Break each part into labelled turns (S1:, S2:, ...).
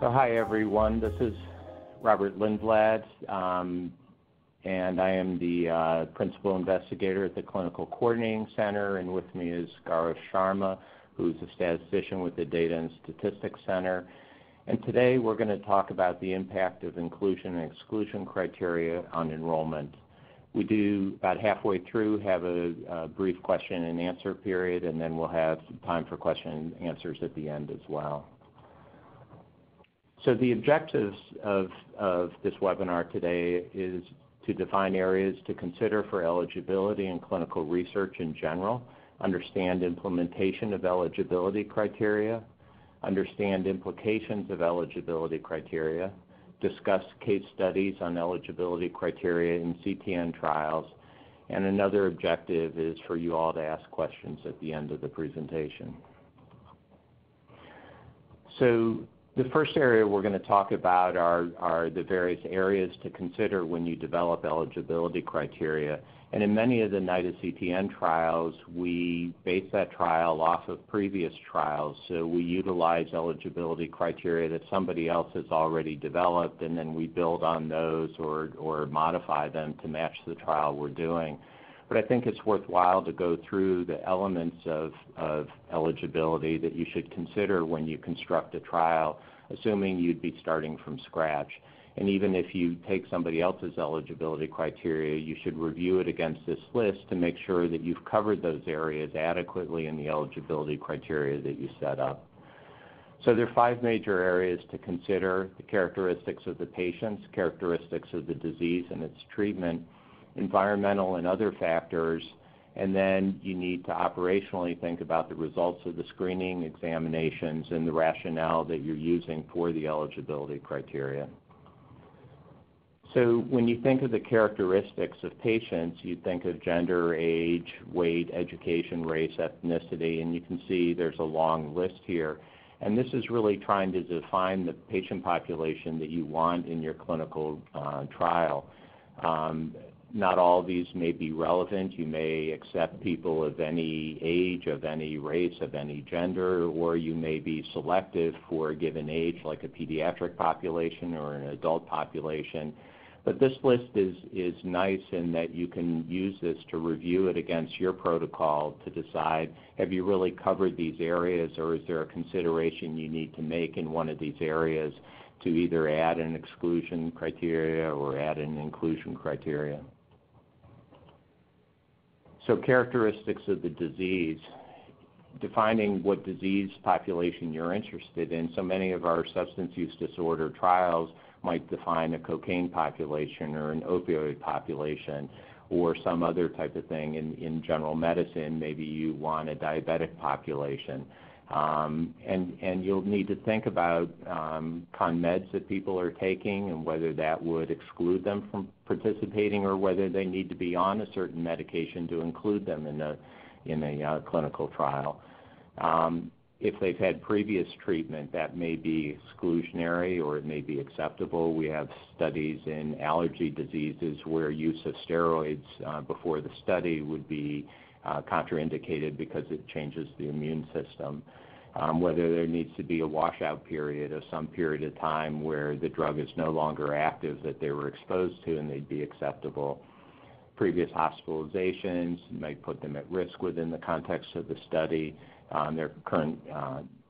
S1: So hi everyone, this is Robert Lindblad, and I am the Principal Investigator at the Clinical Coordinating Center, and with me is Gaurav Sharma, who's a statistician with the Data and Statistics Center. And today we're going to talk about the impact of inclusion and exclusion criteria on enrollment. We do, about halfway through, have a brief question and answer period, and then we'll have time for question and answers at the end as well. So the objectives of this webinar today is to define areas to consider for eligibility in clinical research in general, understand implementation of eligibility criteria, understand implications of eligibility criteria, discuss case studies on eligibility criteria in CTN trials, and another objective is for you all to ask questions at the end of the presentation. So the first area we're going to talk about are the various areas to consider when you develop eligibility criteria. And in many of the NIDA CTN trials, we base that trial off of previous trials. So we utilize eligibility criteria that somebody else has already developed, and then we build on those or modify them to match the trial we're doing. But I think it's worthwhile to go through the elements of eligibility that you should consider when you construct a trial, assuming you'd be starting from scratch. And even if you take somebody else's eligibility criteria, you should review it against this list to make sure that you've covered those areas adequately in the eligibility criteria that you set up. So there are 5 major areas to consider: the characteristics of the patients, characteristics of the disease and its treatment, environmental and other factors, and then you need to operationally think about the results of the screening examinations and the rationale that you're using for the eligibility criteria. So when you think of the characteristics of patients, you think of gender, age, weight, education, race, ethnicity, and you can see there's a long list here. And this is really trying to define the patient population that you want in your clinical trial. Not all of these may be relevant. You may accept people of any age, of any race, of any gender, or you may be selective for a given age, like a pediatric population or an adult population. But this list is nice in that you can use this to review it against your protocol to decide, have you really covered these areas, or is there a consideration you need to make in one of these areas to either add an exclusion criteria or add an inclusion criteria. So characteristics of the disease, defining what disease population you're interested in. So many of our substance use disorder trials might define a cocaine population or an opioid population or some other type of thing. In general medicine, maybe you want a diabetic population. And you'll need to think about con-meds that people are taking and whether that would exclude them from participating or whether they need to be on a certain medication to include them in a clinical trial. If they've had previous treatment, that may be exclusionary or it may be acceptable. We have studies in allergy diseases where use of steroids before the study would be contraindicated because it changes the immune system. Whether there needs to be a washout period of some period of time where the drug is no longer active that they were exposed to and they'd be acceptable. Previous hospitalizations might put them at risk within the context of the study. Their current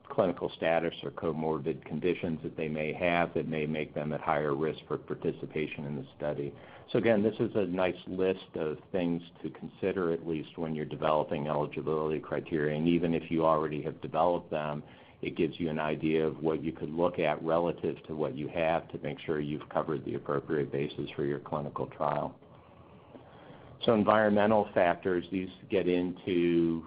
S1: clinical status or comorbid conditions that they may have that may make them at higher risk for participation in the study. So again, this is a nice list of things to consider at least when you're developing eligibility criteria. And even if you already have developed them, it gives you an idea of what you could look at relative to what you have to make sure you've covered the appropriate basis for your clinical trial. So environmental factors, these get into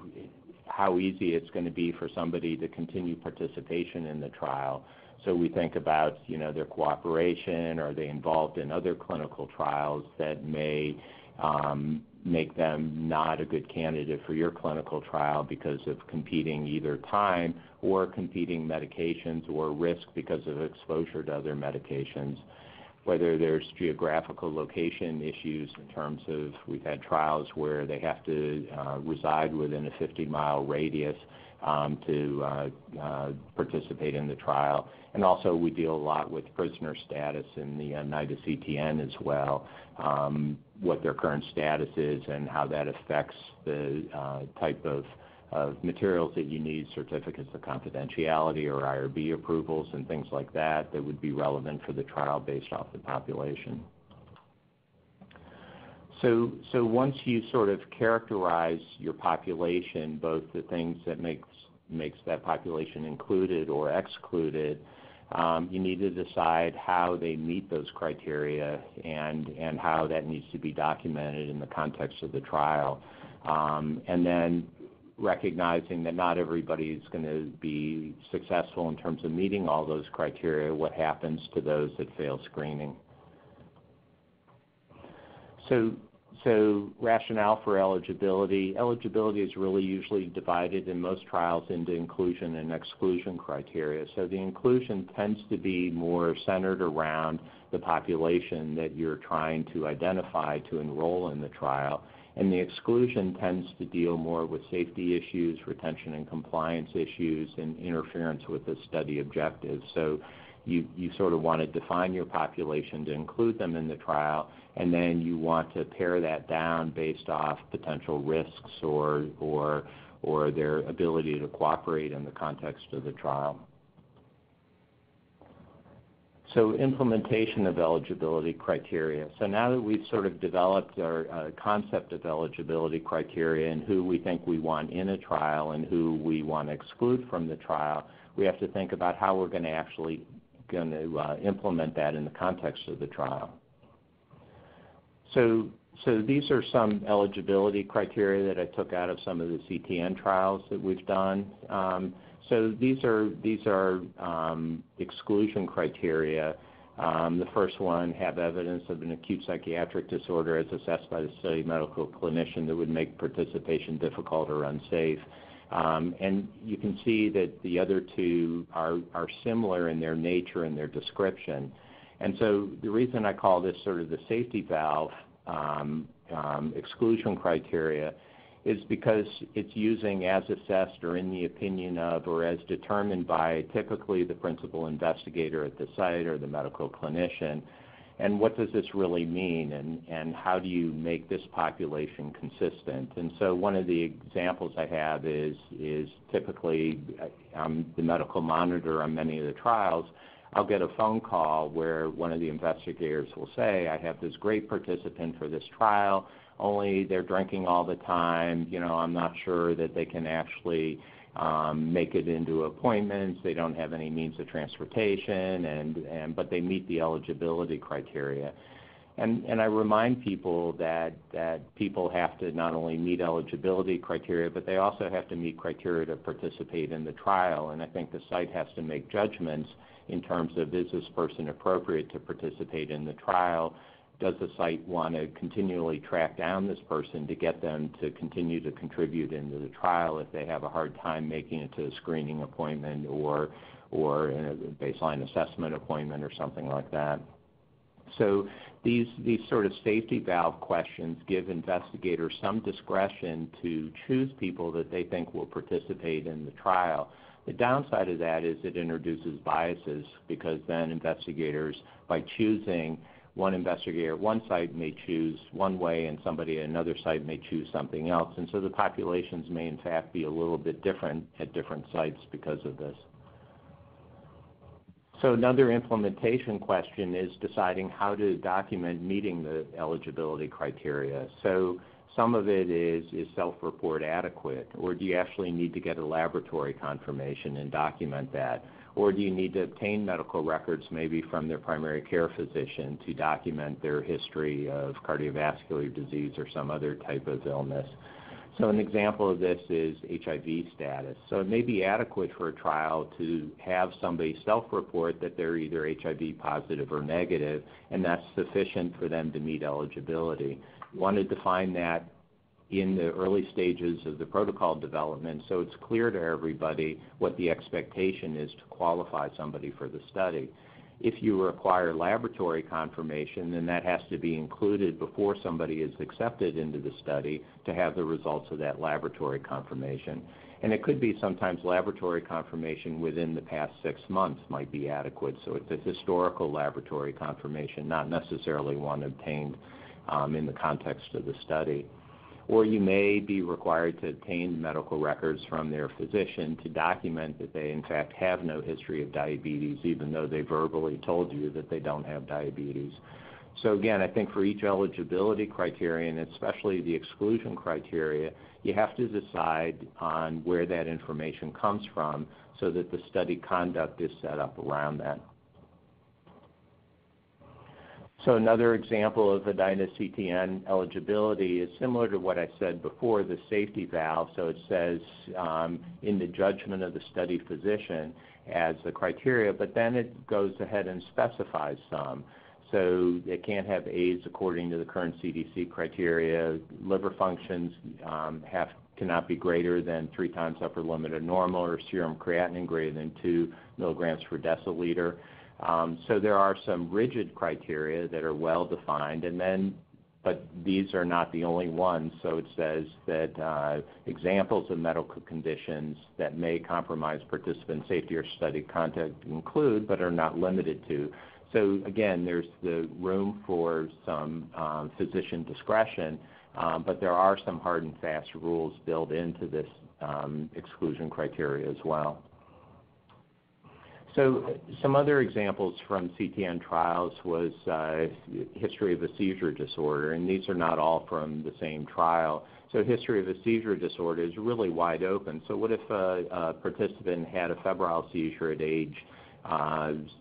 S1: how easy it's going to be for somebody to continue participation in the trial. So we think about, their cooperation. Are they involved in other clinical trials that may make them not a good candidate for your clinical trial because of competing either time or competing medications or risk because of exposure to other medications. Whether there's geographical location issues in terms of, we've had trials where they have to reside within a 50-mile radius to participate in the trial. And also we deal a lot with prisoner status in the NIDA CTN as well, what their current status is and how that affects the type of materials that you need, certificates of confidentiality or IRB approvals and things like that that would be relevant for the trial based off the population. So once you sort of characterize your population, both the things that makes that population included or excluded, you need to decide how they meet those criteria and how that needs to be documented in the context of the trial. And then recognizing that not everybody is going to be successful in terms of meeting all those criteria, what happens to those that fail screening. So rationale for eligibility. Eligibility is really usually divided in most trials into inclusion and exclusion criteria. So the inclusion tends to be more centered around the population that you're trying to identify to enroll in the trial. And the exclusion tends to deal more with safety issues, retention and compliance issues, and interference with the study objectives. So you sort of want to define your population to include them in the trial, and then you want to pare that down based off potential risks or their ability to cooperate in the context of the trial. So implementation of eligibility criteria. So now that we've sort of developed our concept of eligibility criteria and who we think we want in a trial and who we want to exclude from the trial, we have to think about how we're going to implement that in the context of the trial. So these are some eligibility criteria that I took out of some of the CTN trials that we've done. So these are exclusion criteria. The first one, have evidence of an acute psychiatric disorder as assessed by the study medical clinician that would make participation difficult or unsafe. And you can see that the other two are similar in their nature and their description. And so the reason I call this sort of the safety valve exclusion criteria is because it's using as assessed or in the opinion of or as determined by typically the principal investigator at the site or the medical clinician. And what does this really mean, and how do you make this population consistent? And so one of the examples I have is typically the medical monitor on many of the trials. I'll get a phone call where one of the investigators will say, I have this great participant for this trial, only they're drinking all the time, I'm not sure that they can actually make it into appointments, they don't have any means of transportation, but they meet the eligibility criteria. And I remind people that people have to not only meet eligibility criteria, but they also have to meet criteria to participate in the trial. And I think the site has to make judgments in terms of, is this person appropriate to participate in the trial? Does the site want to continually track down this person to get them to continue to contribute into the trial if they have a hard time making it to a screening appointment or a baseline assessment appointment or something like that? So these sort of safety valve questions give investigators some discretion to choose people that they think will participate in the trial. The downside of that is it introduces biases, because then investigators, by choosing one investigator at one site, may choose one way and somebody at another site may choose something else. And so the populations may in fact be a little bit different at different sites because of this. So another implementation question is deciding how to document meeting the eligibility criteria. So some of it is self-report adequate, or do you actually need to get a laboratory confirmation and document that? Or do you need to obtain medical records maybe from their primary care physician to document their history of cardiovascular disease or some other type of illness? So an example of this is HIV status. So it may be adequate for a trial to have somebody self-report that they're either HIV positive or negative, and that's sufficient for them to meet eligibility. You want to define that in the early stages of the protocol development so it's clear to everybody what the expectation is to qualify somebody for the study. If you require laboratory confirmation, then that has to be included before somebody is accepted into the study to have the results of that laboratory confirmation. And it could be sometimes laboratory confirmation within the past 6 months might be adequate. So it's a historical laboratory confirmation, not necessarily one obtained in the context of the study. Or you may be required to obtain medical records from their physician to document that they in fact have no history of diabetes, even though they verbally told you that they don't have diabetes. So again, I think for each eligibility criterion, especially the exclusion criteria, you have to decide on where that information comes from so that the study conduct is set up around that. So another example of a NIDA CTN eligibility is similar to what I said before, the safety valve. So it says in the judgment of the study physician as the criteria, but then it goes ahead and specifies some. So it can't have AIDS according to the current CDC criteria. Liver functions cannot be greater than 3 times upper limit of normal, or serum creatinine greater than 2 milligrams per deciliter. So there are some rigid criteria that are well defined, but these are not the only ones. So it says that examples of medical conditions that may compromise participant safety or study conduct include, but are not limited to. So again, there's the room for some physician discretion, but there are some hard and fast rules built into this exclusion criteria as well. So some other examples from CTN trials was history of a seizure disorder, and these are not all from the same trial. So history of a seizure disorder is really wide open. So what if a participant had a febrile seizure at age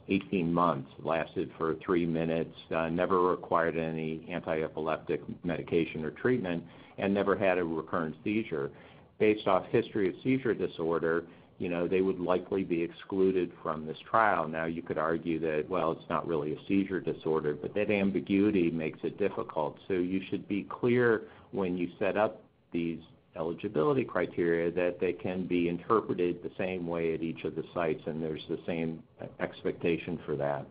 S1: 18 months, lasted for 3 minutes, never required any anti-epileptic medication or treatment, and never had a recurrent seizure? Based off history of seizure disorder, they would likely be excluded from this trial. Now, you could argue that, well, it's not really a seizure disorder, but that ambiguity makes it difficult. So you should be clear when you set up these eligibility criteria that they can be interpreted the same way at each of the sites, and there's the same expectation for that.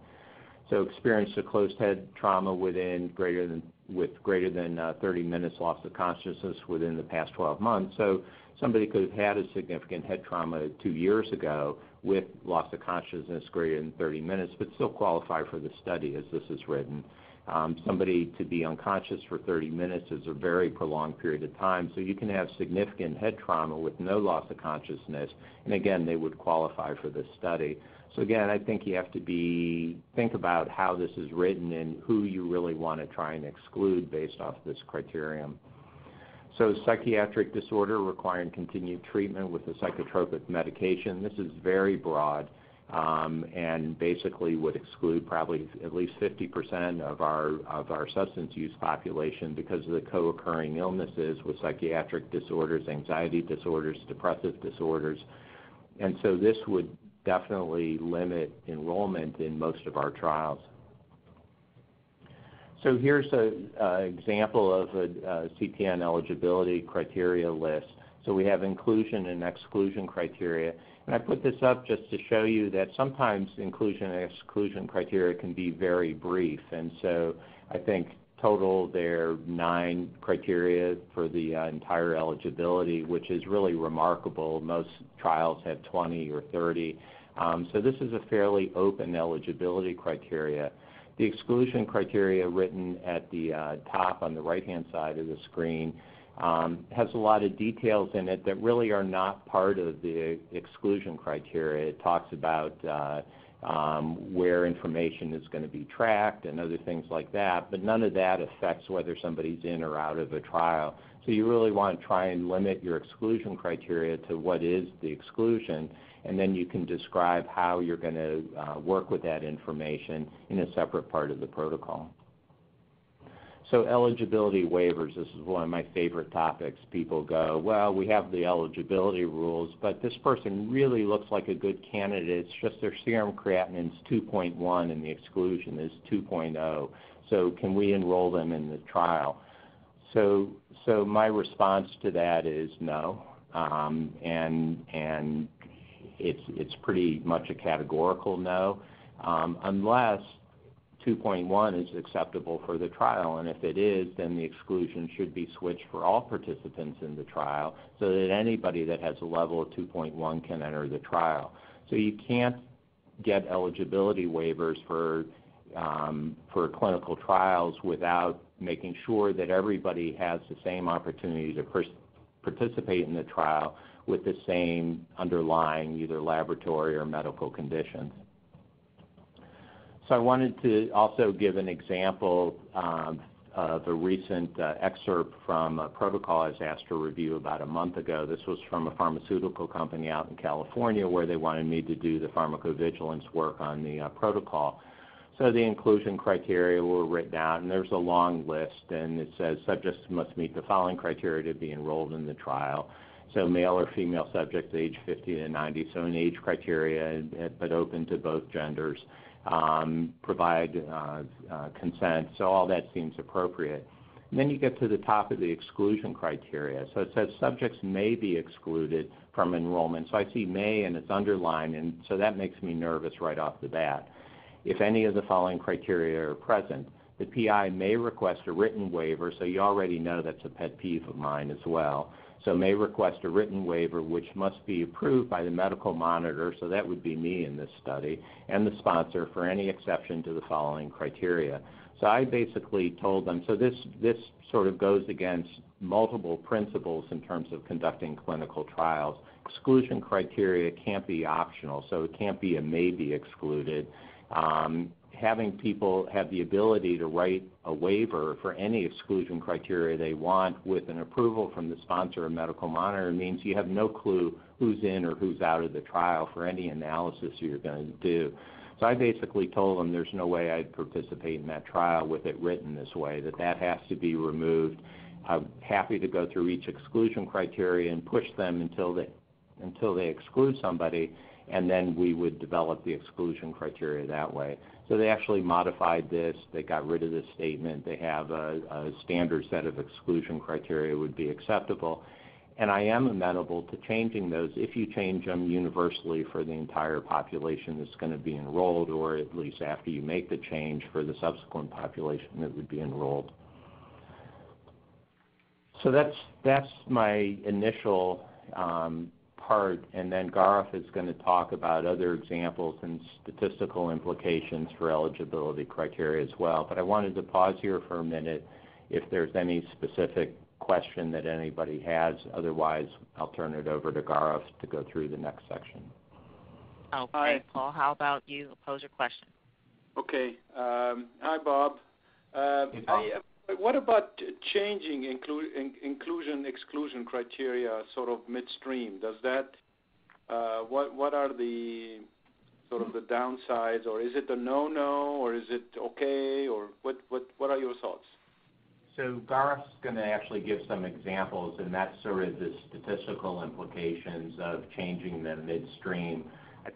S1: So experienced a closed head trauma with greater than 30 minutes loss of consciousness within the past 12 months. So somebody could have had a significant head trauma 2 years ago with loss of consciousness greater than 30 minutes, but still qualify for the study as this is written. Somebody to be unconscious for 30 minutes is a very prolonged period of time, so you can have significant head trauma with no loss of consciousness, and again, they would qualify for this study. So again, I think you have to think about how this is written and who you really want to try and exclude based off this criterion. So psychiatric disorder requiring continued treatment with a psychotropic medication. This is very broad and basically would exclude probably at least 50% of our substance use population because of the co-occurring illnesses with psychiatric disorders, anxiety disorders, depressive disorders. And so this would definitely limit enrollment in most of our trials. So here's an example of a CTN eligibility criteria list. So we have inclusion and exclusion criteria. And I put this up just to show you that sometimes inclusion and exclusion criteria can be very brief. And so I think total there are 9 criteria for the entire eligibility, which is really remarkable. Most trials have 20 or 30. So this is a fairly open eligibility criteria. The exclusion criteria written at the top on the right-hand side of the screen has a lot of details in it that really are not part of the exclusion criteria. It talks about where information is going to be tracked and other things like that, but none of that affects whether somebody's in or out of a trial. So you really want to try and limit your exclusion criteria to what is the exclusion, and then you can describe how you're going to work with that information in a separate part of the protocol. So eligibility waivers, this is one of my favorite topics. People go, well, we have the eligibility rules, but this person really looks like a good candidate. It's just their serum creatinine is 2.1 and the exclusion is 2.0. So can we enroll them in the trial? So my response to that is no, and it's pretty much a categorical no, unless 2.1 is acceptable for the trial, and if it is, then the exclusion should be switched for all participants in the trial so that anybody that has a level of 2.1 can enter the trial. So you can't get eligibility waivers for clinical trials without making sure that everybody has the same opportunity to participate in the trial with the same underlying either laboratory or medical conditions. So I wanted to also give an example of a recent excerpt from a protocol I was asked to review about a month ago. This was from a pharmaceutical company out in California where they wanted me to do the pharmacovigilance work on the protocol. So the inclusion criteria were written out, and there's a long list, and it says subjects must meet the following criteria to be enrolled in the trial. So male or female subjects age 50 to 90, so an age criteria, but open to both genders. Provide consent, so all that seems appropriate. And then you get to the top of the exclusion criteria. So it says subjects may be excluded from enrollment. So I see may and it's underlined, and so that makes me nervous right off the bat. If any of the following criteria are present, the PI may request a written waiver, so you already know that's a pet peeve of mine as well. So may request a written waiver which must be approved by the medical monitor, so that would be me in this study, and the sponsor for any exception to the following criteria. So I basically told them, so this sort of goes against multiple principles in terms of conducting clinical trials. Exclusion criteria can't be optional, so it can't be a may be excluded. Having people have the ability to write a waiver for any exclusion criteria they want with an approval from the sponsor or medical monitor means you have no clue who's in or who's out of the trial for any analysis you're going to do. So I basically told them there's no way I'd participate in that trial with it written this way, that has to be removed. I'm happy to go through each exclusion criteria and push them until they exclude somebody, and then we would develop the exclusion criteria that way. So they actually modified this. They got rid of this statement. They have a standard set of exclusion criteria would be acceptable. And I am amenable to changing those if you change them universally for the entire population that's going to be enrolled, or at least after you make the change for the subsequent population that would be enrolled. So that's my initial part, and then Gaurav is going to talk about other examples and statistical implications for eligibility criteria as well. But I wanted to pause here for a minute if there's any specific question that anybody has. Otherwise, I'll turn it over to Gaurav to go through the next section.
S2: Okay,
S3: Hi.
S2: Paul, how about you pose your question?
S3: Okay. Hi, Bob.
S1: Hey, Bob.
S3: What about changing inclusion-exclusion criteria sort of midstream? Does that, what are the sort of the downsides, or is it a no-no, or is it okay, or what are your thoughts?
S1: So Gaurav's going to actually give some examples, and that's sort of the statistical implications of changing them midstream. I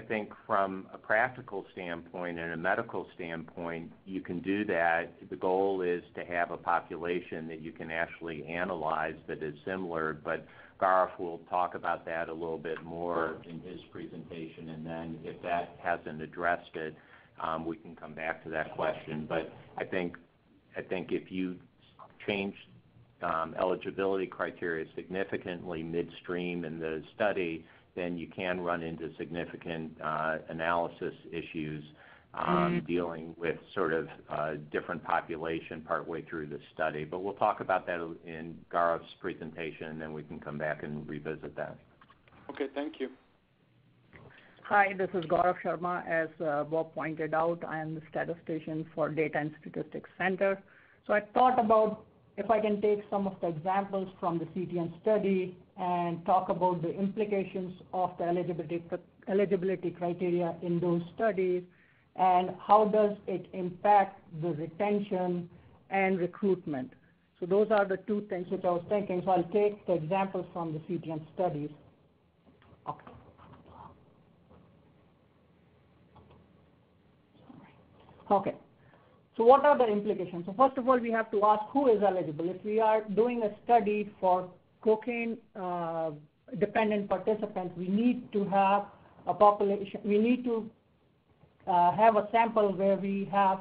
S1: think from a practical standpoint and a medical standpoint, you can do that. The goal is to have a population that you can actually analyze that is similar, but Gaurav will talk about that a little bit more in his presentation, and then if that hasn't addressed it, we can come back to that question. But I think if you change eligibility criteria significantly midstream in the study, then you can run into significant analysis issues dealing with sort of different population partway through the study. But we'll talk about that in Gaurav's presentation, and then we can come back and revisit that.
S3: Okay, thank you.
S4: Hi, this is Gaurav Sharma. As Bob pointed out, I am the statistician for Data and Statistics Center. So I thought about if I can take some of the examples from the CTN study and talk about the implications of the eligibility criteria in those studies and how does it impact the retention and recruitment. So those are the two things which I was thinking. So I'll take the examples from the CTN studies. Okay. So what are the implications? So first of all, we have to ask who is eligible. If we are doing a study for cocaine-dependent participants, we need to have a population. We need to have a sample where we have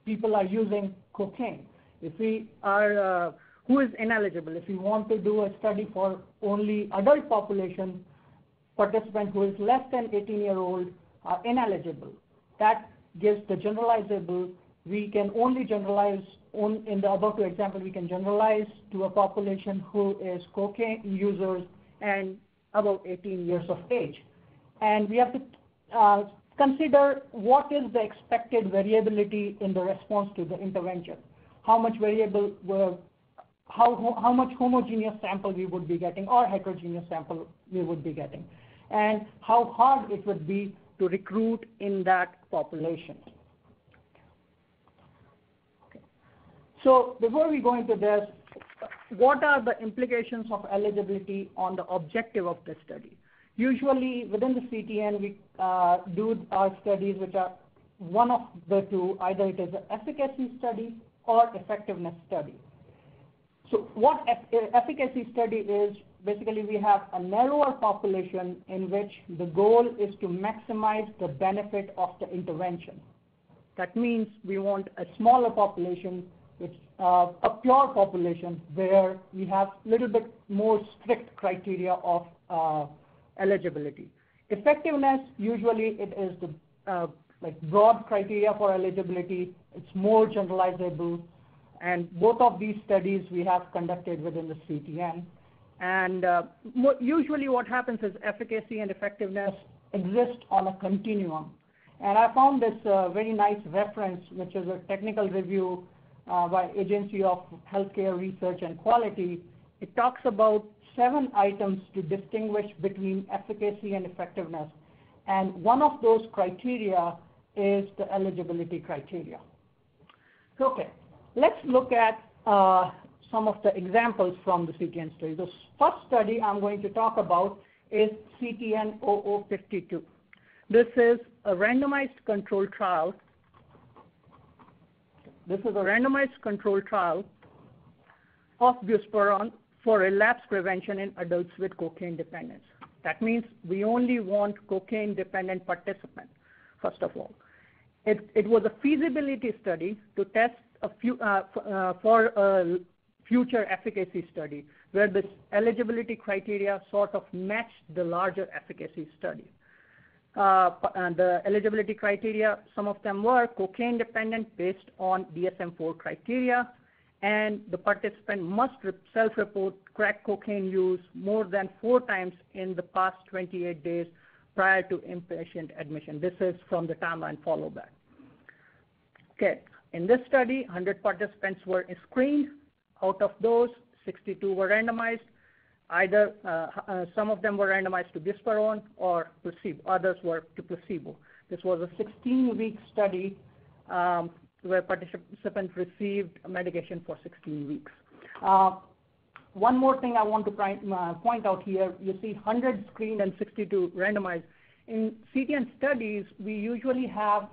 S4: people are using cocaine. If we are, who is ineligible? If we want to do a study for only adult population, participant who is less than 18-year-old are ineligible. That gives the generalizable. We can only generalize, in the above two example, we can generalize to a population who is cocaine users and above 18 years of age. And we have to consider what is the expected variability in the response to the intervention. How much variable, how much homogeneous sample we would be getting or heterogeneous sample we would be getting, and how hard it would be to recruit in that population. Okay. So before we go into this, what are the implications of eligibility on the objective of the study? Usually within the CTN, we do our studies which are one of the two, either it is an efficacy study or effectiveness study. So what efficacy study is, basically we have a narrower population in which the goal is to maximize the benefit of the intervention. That means we want a smaller population, which a pure population where we have a little bit more strict criteria of eligibility. Effectiveness, usually it is the like broad criteria for eligibility. It's more generalizable, and both of these studies we have conducted within the CTN. And usually what happens is efficacy and effectiveness exist on a continuum. And I found this very nice reference, which is a technical review by Agency of Healthcare Research and Quality. It talks about 7 items to distinguish between efficacy and effectiveness. And one of those criteria is the eligibility criteria. Okay, let's look at some of the examples from the CTN study. The first study I'm going to talk about is CTN 0052. This is a randomized controlled trial. This is a randomized controlled trial of buspirone for relapse prevention in adults with cocaine dependence. That means we only want cocaine-dependent participants, first of all. It was a feasibility study to test for a future efficacy study, where this eligibility criteria sort of matched the larger efficacy study. And the eligibility criteria, some of them were cocaine-dependent based on DSM-4 criteria, and the participant must self-report crack cocaine use more than 4 times in the past 28 days prior to inpatient admission. This is from the timeline follow-back. Okay, in this study, 100 participants were screened. Out of those, 62 were randomized. Either some of them were randomized to buspirone or placebo. Others were to placebo. This was a 16-week study where participants received medication for 16 weeks. One more thing I want to point out here, you see 100 screened and 62 randomized. In CTN studies, we usually have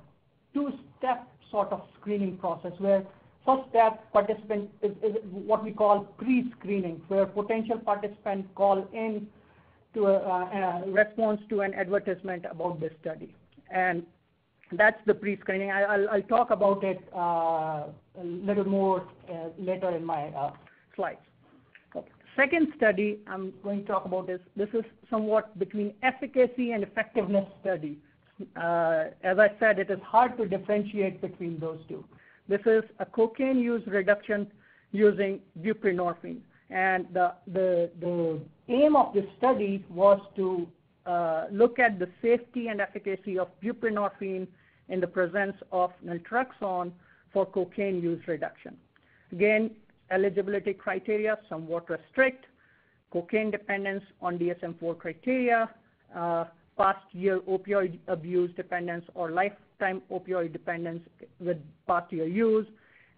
S4: 2-step sort of screening process, where first step participant is what we call pre-screening, where potential participants call in to a response to an advertisement about this study. And that's the pre-screening. I'll talk about it a little more later in my slides. Okay. Second study I'm going to talk about is, this is somewhat between efficacy and effectiveness study. As I said, it is hard to differentiate between those two. This is a cocaine use reduction using buprenorphine. And the aim of this study was to look at the safety and efficacy of buprenorphine in the presence of naltrexone for cocaine use reduction. Again, eligibility criteria somewhat restrict, cocaine dependence on DSM-4 criteria, past year opioid abuse dependence or lifetime opioid dependence with past year use,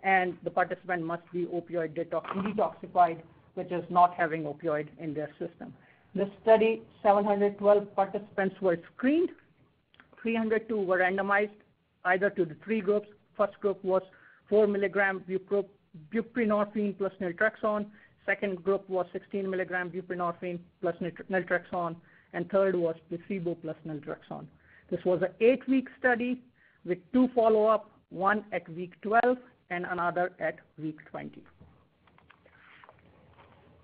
S4: and the participant must be opioid detoxified, which is not having opioid in their system. This study, 712 participants were screened, 302 were randomized either to the 3 groups. First group was 4 milligram buprenorphine plus naltrexone. Second group was 16 milligram buprenorphine plus naltrexone. And third was placebo plus naltrexone. This was an 8-week study with 2 follow-up. one at week 12 and another at week 20.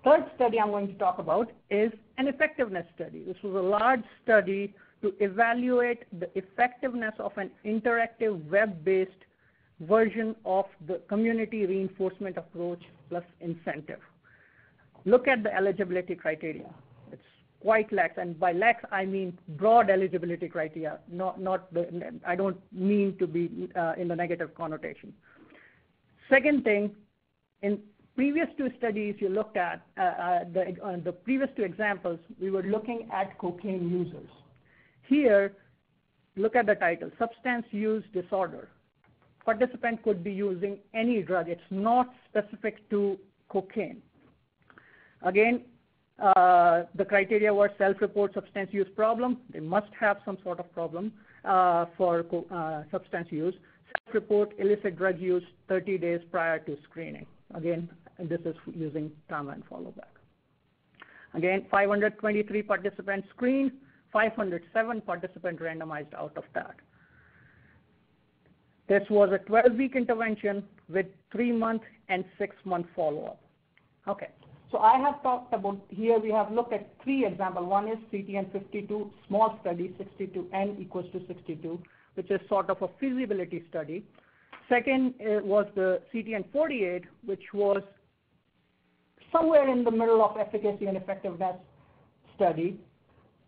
S4: Third study I'm going to talk about is an effectiveness study. This was a large study to evaluate the effectiveness of an interactive web-based version of the community reinforcement approach plus incentive. Look at the eligibility criteria. It's quite lax, and by lax I mean broad eligibility criteria, I don't mean to be in the negative connotation. Second thing, in previous two studies you looked at, the previous two examples, we were looking at cocaine users. Here, look at the title, substance use disorder. Participant could be using any drug. It's not specific to cocaine. Again, the criteria were self-report substance use problem. They must have some sort of problem for substance use. Self-report illicit drug use 30 days prior to screening. Again, this is using TAMA and follow-back. Again, 523 participants screened, 507 participants randomized out of that. This was a 12-week intervention with 3-month and 6-month follow-up. Okay, so I have talked about, here we have looked at 3 examples. One is CTN 52, small study, 62, n equals to 62, which is sort of a feasibility study. Second was the CTN 48, which was somewhere in the middle of efficacy and effectiveness study,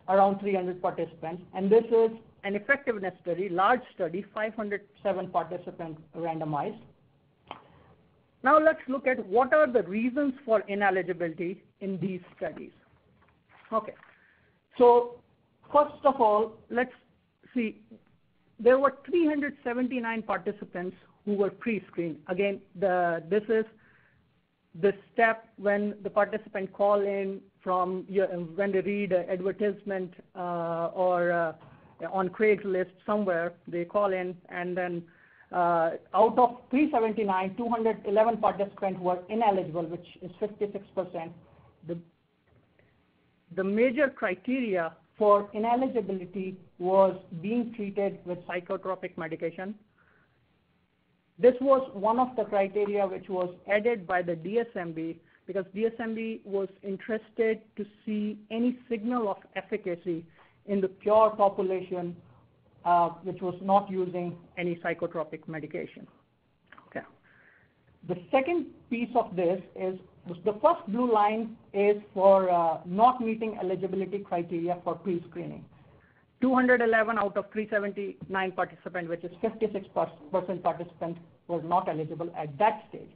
S4: around 300 participants. And this is an effectiveness study, large study, 507 participants randomized. Now let's look at what are the reasons for ineligibility in these studies. Okay, so first of all, let's see. There were 379 participants who were pre-screened. Again, this is the step when the participant call in from when they read an advertisement or on Craigslist somewhere, they call in, and then out of 379, 211 participants were ineligible, which is 56%. The major criteria for ineligibility was being treated with psychotropic medication. This was one of the criteria which was added by the DSMB because DSMB was interested to see any signal of efficacy in the pure population which was not using any psychotropic medication. Okay. The second piece of this is the first blue line is for not meeting eligibility criteria for pre-screening. 211 out of 379 participants, which is 56% participants, was not eligible at that stage.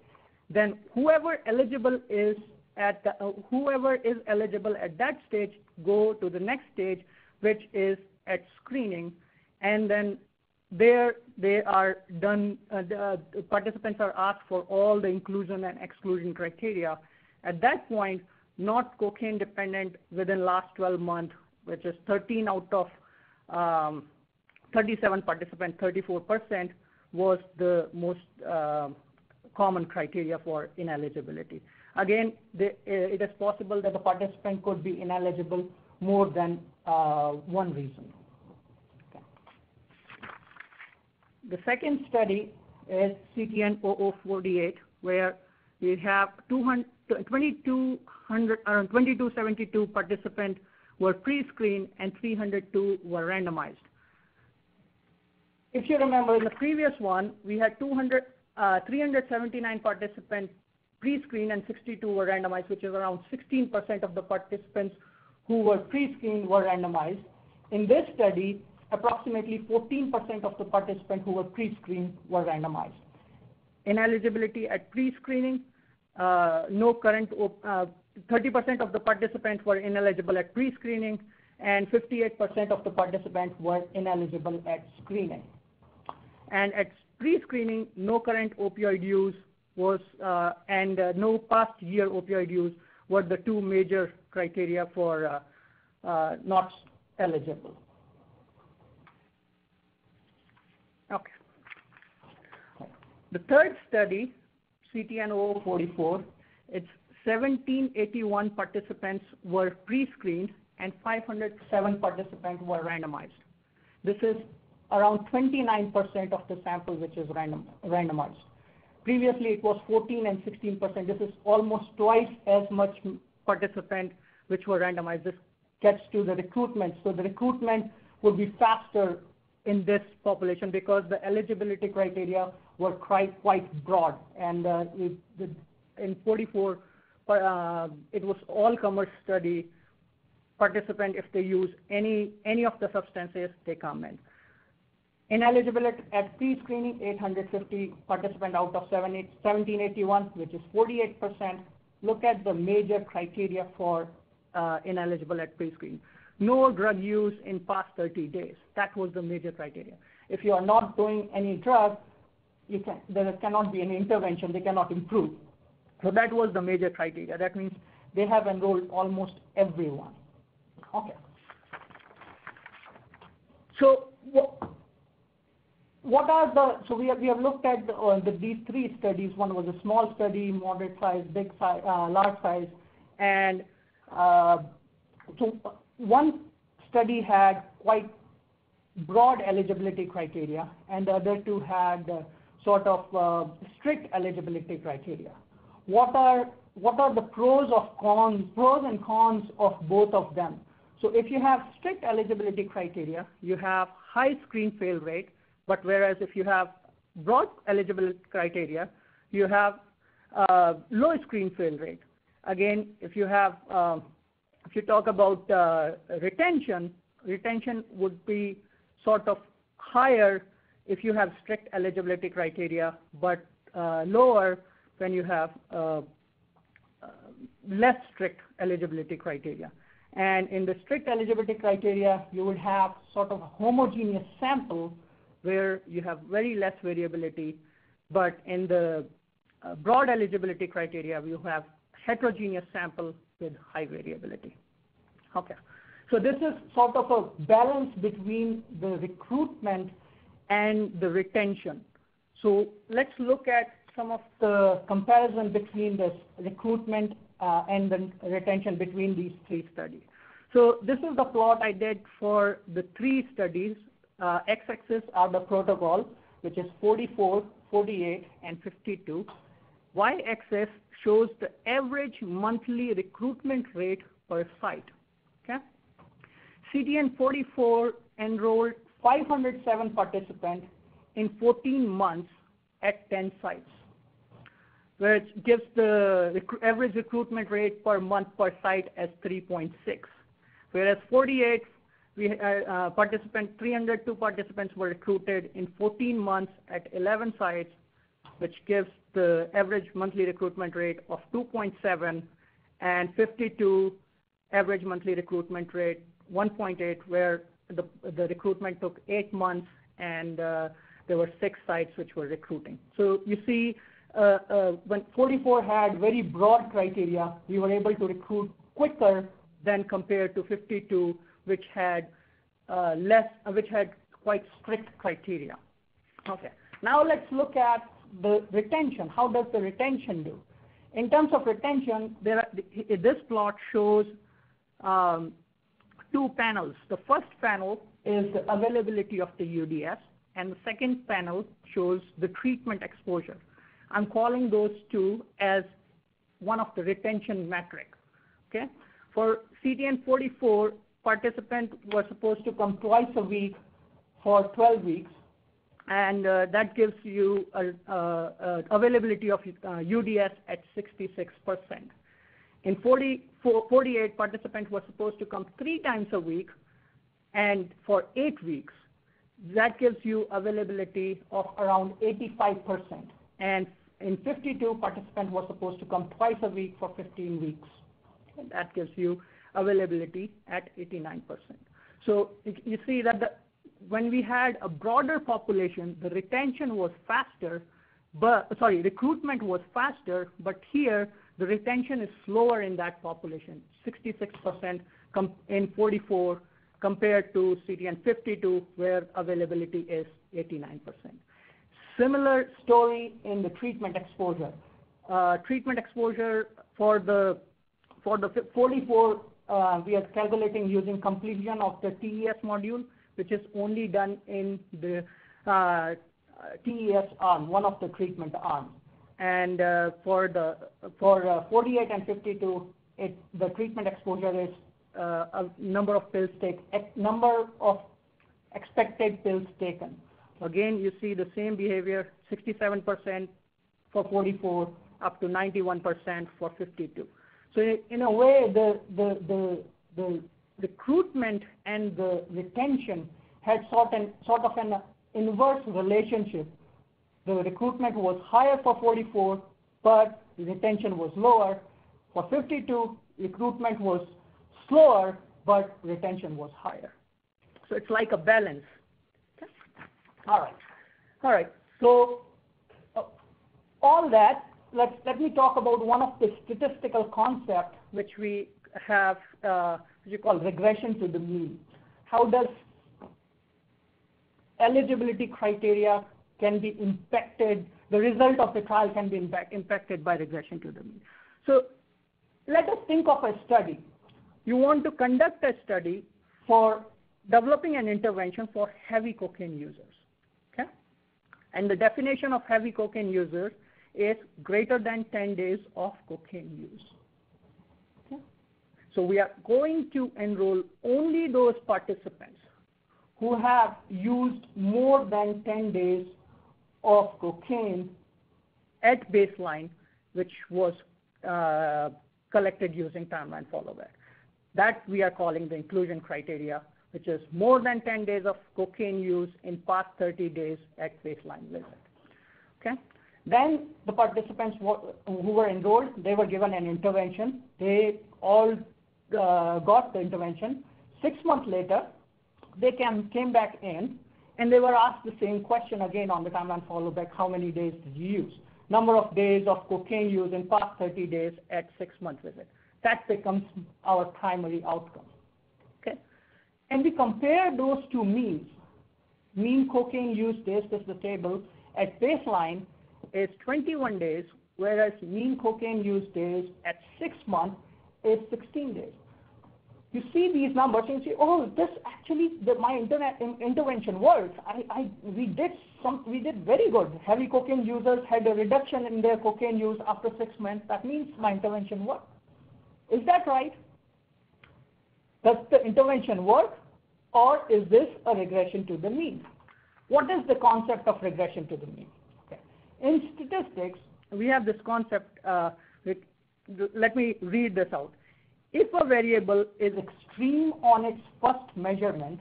S4: Then whoever is eligible at that stage go to the next stage, which is at screening, and then there they are done. The participants are asked for all the inclusion and exclusion criteria. At that point, not cocaine dependent within last 12 months, which is 13 out of 37 participants, 34%, was the most common criteria for ineligibility. Again, it is possible that the participant could be ineligible more than one reason. Okay. The second study is CTN 0048, where we have 2272 participants were pre-screened and 302 were randomized. If you remember, in the previous one, we had 379 participants pre-screened and 62 were randomized, which is around 16% of the participants who were pre-screened were randomized. In this study, approximately 14% of the participants who were pre-screened were randomized. Ineligibility at pre-screening, 30% of the participants were ineligible at pre-screening, and 58% of the participants were ineligible at screening. And at pre-screening, no current opioid use was, and no past year opioid use were the two major criteria for not eligible. Okay. The third study, CTN 0044, it's 1781 participants were pre-screened and 507 participants were randomized. This is around 29% of the sample which is randomized. Previously, it was 14 and 16%. This is almost twice as much participants which were randomized. This gets to the recruitment. So the recruitment would be faster in this population because the eligibility criteria were quite broad. And in 44, it was all-comers study. Participant, if they use any of the substances, they come in. Ineligibility at pre-screening, 850 participants out of 1781, which is 48%. Look at the major criteria for ineligible at pre-screening. No drug use in past 30 days. That was the major criteria. If you are not doing any drug, there cannot be any intervention. They cannot improve. So that was the major criteria. That means they have enrolled almost everyone. Okay. So what are the? So we have looked at these three studies. One was a small study, moderate size, big size, large size, and so one study had quite broad eligibility criteria, and the other two had sort of strict eligibility criteria. What are the pros and cons of both of them? So if you have strict eligibility criteria, you have high screen fail rate, but whereas if you have broad eligibility criteria, you have low screen fail rate. Again, if you talk about retention would be sort of higher if you have strict eligibility criteria, but lower when you have less strict eligibility criteria. And in the strict eligibility criteria, you would have sort of a homogeneous sample where you have very less variability, but in the broad eligibility criteria, you have heterogeneous sample with high variability. Okay, so this is sort of a balance between the recruitment and the retention. So let's look at some of the comparison between this recruitment and the retention between these three studies. So this is the plot I did for the three studies. X-axis are the protocol, which is 44, 48, and 52. Y-axis shows the average monthly recruitment rate per site. Okay? CTN 44 enrolled 507 participants in 14 months at 10 sites, which gives the average recruitment rate per month per site as 3.6. Whereas 48, 302 participants were recruited in 14 months at 11 sites, which gives the average monthly recruitment rate of 2.7, and 52 average monthly recruitment rate 1.8, where the recruitment took 8 months, and there were 6 sites which were recruiting. So you see, when 44 had very broad criteria, we were able to recruit quicker than compared to 52, which had quite strict criteria. Okay. Now let's look at the retention. How does the retention do? In terms of retention, this plot shows 2 panels. The first panel is the availability of the UDS, and the second panel shows the treatment exposure. I'm calling those two as one of the retention metrics. Okay? For CTN 44, participants were supposed to come twice a week for 12 weeks, and that gives you availability of UDS at 66%. In 48, participants were supposed to come 3 times a week, and for 8 weeks, that gives you availability of around 85%. And in 52, participants were supposed to come twice a week for 15 weeks. And that gives you availability at 89%. So you see that when we had a broader population, the retention was faster, recruitment was faster, but here the retention is slower in that population, 66% in 44 compared to CTN 52, where availability is 89%. Similar story in the treatment exposure. Treatment exposure for the 44, we are calculating using completion of the TES module, which is only done in the TES arm, one of the treatment arms. And for 48 and 52, the treatment exposure is a number of expected pills taken. Again, you see the same behavior, 67% for 44, up to 91% for 52. So in a way, the recruitment and the retention had sort of an inverse relationship. The recruitment was higher for 44, but the retention was lower. For 52, recruitment was slower, but retention was higher. So it's like a balance. Okay? All right. So all that, let me talk about one of the statistical concepts which we have, which we call regression to the mean. How does eligibility criteria can be impacted, the result of the trial can be impacted by regression to the mean. So let us think of a study. You want to conduct a study for developing an intervention for heavy cocaine users. Okay? And the definition of heavy cocaine users is greater than 10 days of cocaine use. Okay? So we are going to enroll only those participants who have used more than 10 days of cocaine at baseline, which was collected using timeline follow-back. That we are calling the inclusion criteria, which is more than 10 days of cocaine use in past 30 days at baseline visit. Okay? Then the participants who were enrolled, they were given an intervention. They all got the intervention. 6 months later, they came back in, and they were asked the same question again on the timeline follow-back, how many days did you use? Number of days of cocaine use in past 30 days at 6-month visit. That becomes our primary outcome. Okay? And we compare those two means. Mean cocaine use days, this is the table, at baseline is 21 days, whereas mean cocaine use days at 6 months is 16 days. You see these numbers and you say, oh, this actually, my intervention works. We did very good. Heavy cocaine users had a reduction in their cocaine use after 6 months. That means my intervention worked. Is that right? Does the intervention work, or is this a regression to the mean? What is the concept of regression to the mean? Okay. In statistics, we have this concept. Let me read this out. If a variable is extreme on its first measurement,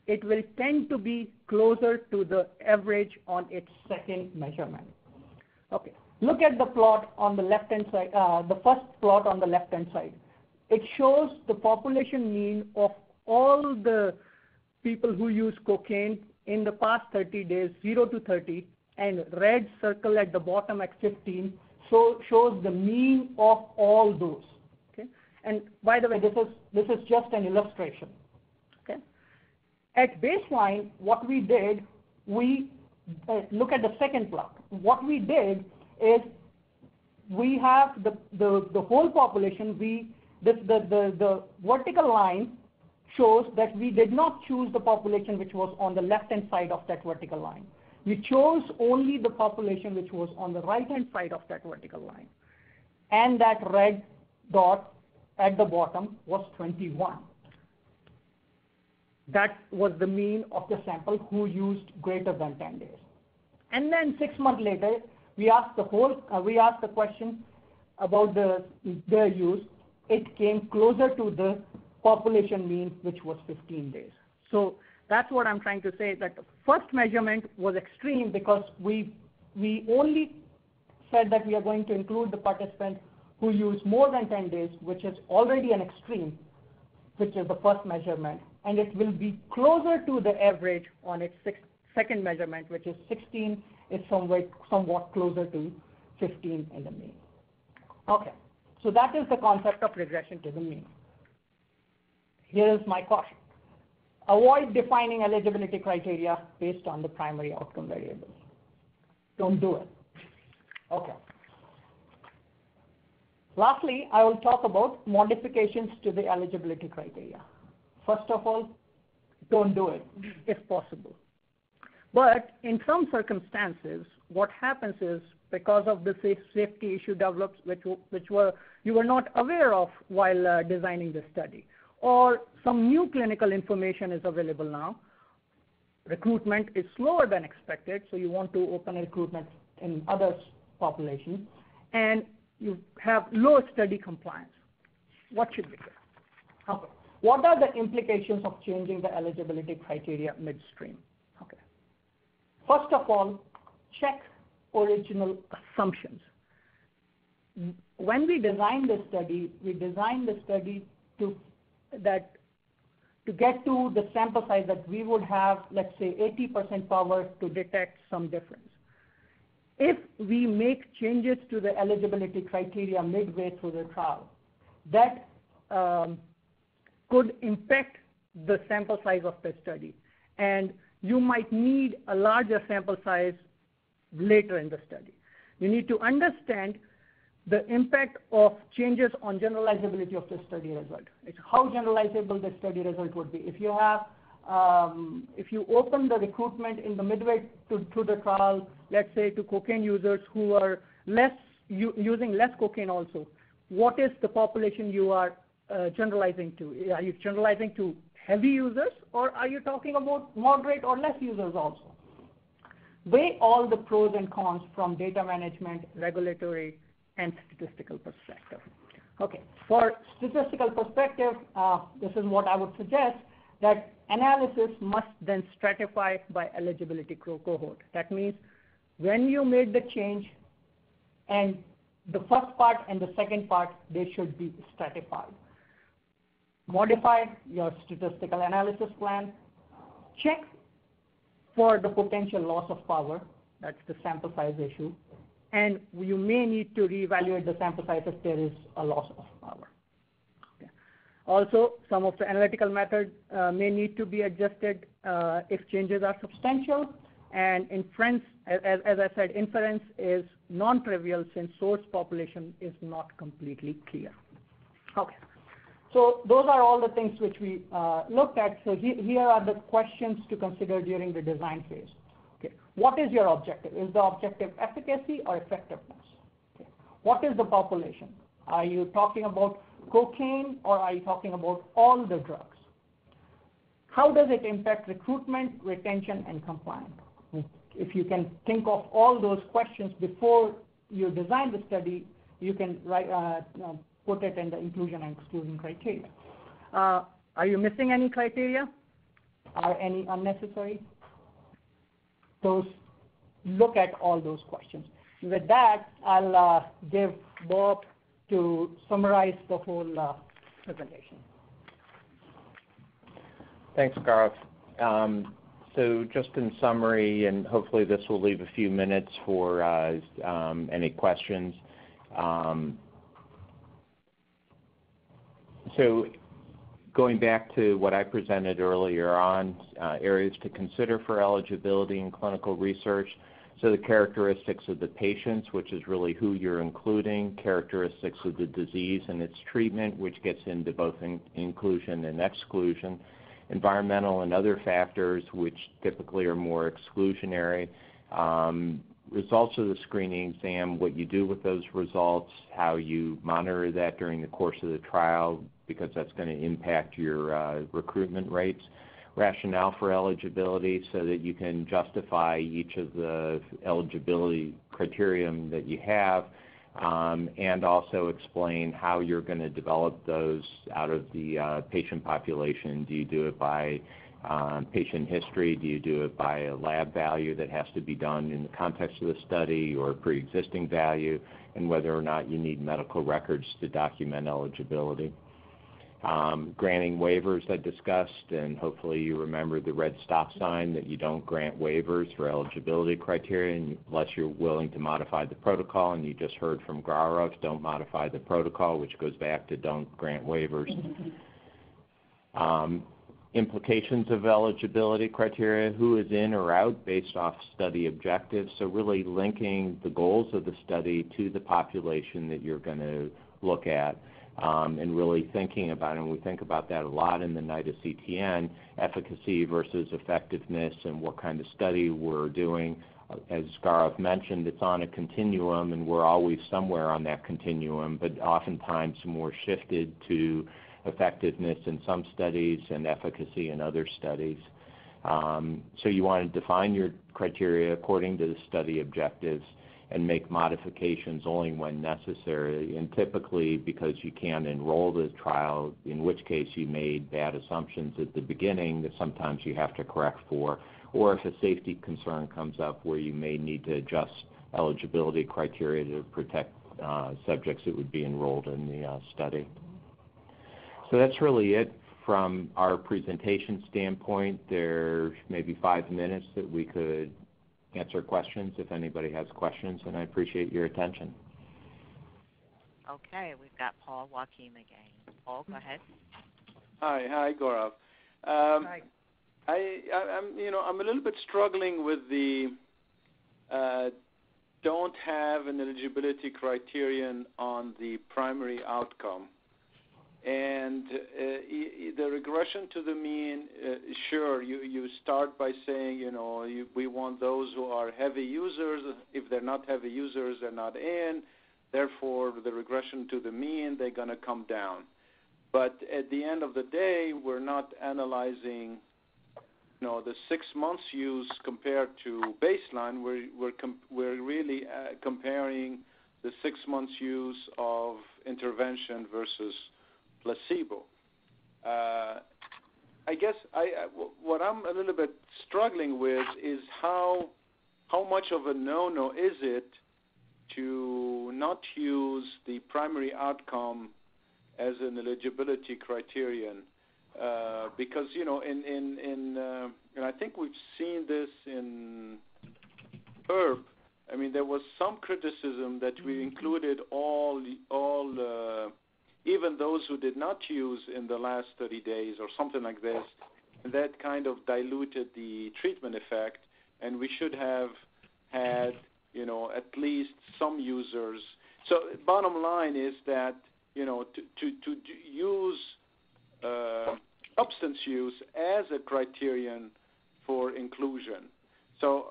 S4: it will tend to be closer to the average on its second measurement. Okay. Look at the plot on the left-hand side, the first plot on the left-hand side. It shows the population mean of all the people who use cocaine in the past 30 days, 0 to 30, and red circle at the bottom at 15 shows the mean of all those. Okay? And by the way, this is just an illustration. Okay? At baseline, what we did, we look at the second plot. What we did is we have the whole population. The vertical line shows that we did not choose the population which was on the left-hand side of that vertical line. We chose only the population which was on the right-hand side of that vertical line. And that red dot at the bottom was 21. That was the mean of the sample who used greater than 10 days. And then 6 months later, we asked the question about their use. It came closer to the population mean, which was 15 days. So that's what I'm trying to say, that the first measurement was extreme because we only said that we are going to include the participants who use more than 10 days, which is already an extreme, which is the first measurement. And it will be closer to the average on its second measurement, which is 16, is somewhat closer to 15 in the mean. Okay, so that is the concept of regression to the mean. Here is my caution. Avoid defining eligibility criteria based on the primary outcome variables. Don't do it. Okay. Lastly, I will talk about modifications to the eligibility criteria. First of all, don't do it if possible. But in some circumstances, what happens is because of the safety issue develops, which you were not aware of while designing the study, or some new clinical information is available now. Recruitment is slower than expected, so you want to open recruitment in other populations, and you have low study compliance. What should we do? Okay. What are the implications of changing the eligibility criteria midstream? Okay. First of all, check original assumptions. When we designed the study, to get to the sample size that we would have, let's say, 80% power to detect some difference. If we make changes to the eligibility criteria midway through the trial, that could impact the sample size of the study. And you might need a larger sample size later in the study. You need to understand the impact of changes on generalizability of the study result. It's how generalizable the study result would be. If you have, if you open the recruitment in the midway to the trial, let's say to cocaine users who are using less cocaine also, what is the population you are generalizing to? Are you generalizing to heavy users, or are you talking about moderate or less users also? Weigh all the pros and cons from data management, regulatory, and statistical perspective. Okay, for statistical perspective, this is what I would suggest, that analysis must then stratify by eligibility cohort. That means when you made the change, and the first part and the second part, they should be stratified. Modify your statistical analysis plan. Check for the potential loss of power. That's the sample size issue. And you may need to reevaluate the sample size if there is a loss of power. Okay. Also, some of the analytical methods may need to be adjusted if changes are substantial. And inference, as I said, inference is non-trivial since source population is not completely clear. Okay. So those are all the things which we looked at. So here are the questions to consider during the design phase. Okay. What is your objective? Is the objective efficacy or effectiveness? Okay. What is the population? Are you talking about cocaine, or are you talking about all the drugs? How does it impact recruitment, retention, and compliance? If you can think of all those questions before you design the study, you can put it in the inclusion and exclusion criteria. Are you missing any criteria? Are any unnecessary? Look at all those questions. With that, I'll give Bob to summarize the whole presentation.
S1: Thanks, Gaurav. So just in summary, and hopefully this will leave a few minutes for any questions. So going back to what I presented earlier on, areas to consider for eligibility in clinical research. So the characteristics of the patients, which is really who you're including, characteristics of the disease and its treatment, which gets into both inclusion and exclusion, environmental and other factors, which typically are more exclusionary, results of the screening exam, what you do with those results, how you monitor that during the course of the trial, because that's going to impact your recruitment rates, rationale for eligibility so that you can justify each of the eligibility criterion that you have, and also explain how you're going to develop those out of the patient population. Do you do it by patient history? Do you do it by a lab value that has to be done in the context of the study, or pre-existing value, and whether or not you need medical records to document eligibility? Granting waivers I discussed, and hopefully you remember the red stop sign that you don't grant waivers for eligibility criteria unless you're willing to modify the protocol, and you just heard from Gaurav, don't modify the protocol, which goes back to don't grant waivers. Implications of eligibility criteria, who is in or out based off study objectives, so really linking the goals of the study to the population that you're going to look at. and really thinking about it. And we think about that a lot in the NIDA CTN, efficacy versus effectiveness and what kind of study we're doing. As Gaurav mentioned, it's on a continuum, and we're always somewhere on that continuum, but oftentimes more shifted to effectiveness in some studies and efficacy in other studies. So you want to define your criteria according to the study objectives and make modifications only when necessary. And typically, because you can't enroll the trial, in which case you made bad assumptions at the beginning that sometimes you have to correct for, or if a safety concern comes up where you may need to adjust eligibility criteria to protect subjects that would be enrolled in the study. So that's really it from our presentation standpoint. There's maybe 5 minutes that we could answer questions if anybody has questions, and I appreciate your attention.
S2: Okay, we've got Paul Joachim again. Paul, go ahead.
S3: Hi, Gaurav.
S4: Hi.
S3: I'm a little bit struggling with the don't have an eligibility criterion on the primary outcome. And the regression to the mean, sure, you start by saying, we want those who are heavy users. If they're not heavy users, they're not in. Therefore, the regression to the mean, they're going to come down. But at the end of the day, we're not analyzing, the 6 months use compared to baseline. We're really comparing the 6 months use of intervention versus placebo. I guess what I'm a little bit struggling with is how much of a no-no is it to not use the primary outcome as an eligibility criterion, because and I think we've seen this in HERB. I mean, there was some criticism that we included all even those who did not use in the last 30 days or something like this, and that kind of diluted the treatment effect, and we should have had, at least some users. So bottom line is that, to use substance use as a criterion for inclusion. So,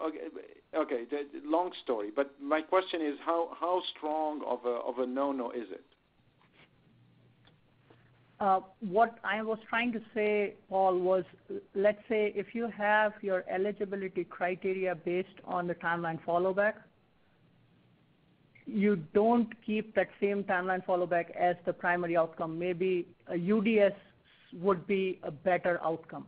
S3: okay, long story, but my question is how strong of a no-no is it?
S4: What I was trying to say, Paul, was let's say if you have your eligibility criteria based on the timeline followback, you don't keep that same timeline followback as the primary outcome. Maybe a UDS would be a better outcome.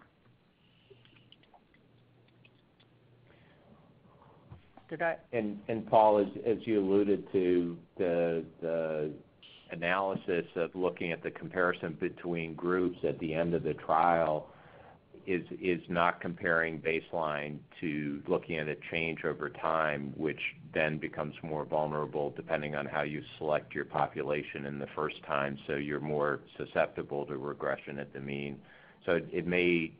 S4: Did I?
S1: And Paul, as you alluded to, the analysis of looking at the comparison between groups at the end of the trial is not comparing baseline to looking at a change over time, which then becomes more vulnerable depending on how you select your population in the first time, so you're more susceptible to regression at the mean. So it may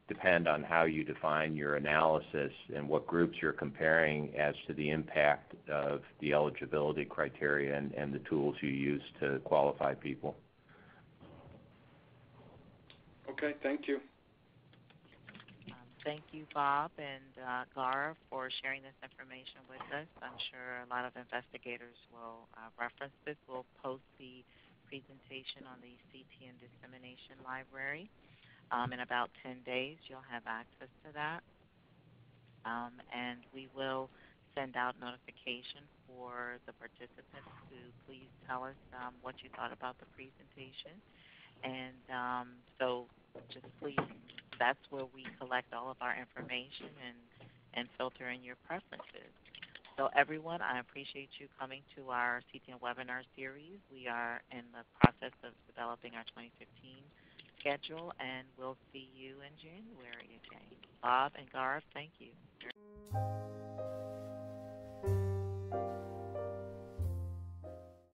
S1: depend on how you define your analysis and what groups you're comparing as to the impact of the eligibility criteria and the tools you use to qualify people.
S3: Okay, thank you.
S2: Thank you, Bob and Gaurav, for sharing this information with us. I'm sure a lot of investigators will reference this. We'll post the presentation on the CTN Dissemination Library. In about 10 days, you'll have access to that. And we will send out notification for the participants to please tell us what you thought about the presentation. And so just please, that's where we collect all of our information and filter in your preferences. So everyone, I appreciate you coming to our CTN webinar series. We are in the process of developing our 2015 schedule, and we'll see you in January again. Bob and Gaurav, thank you.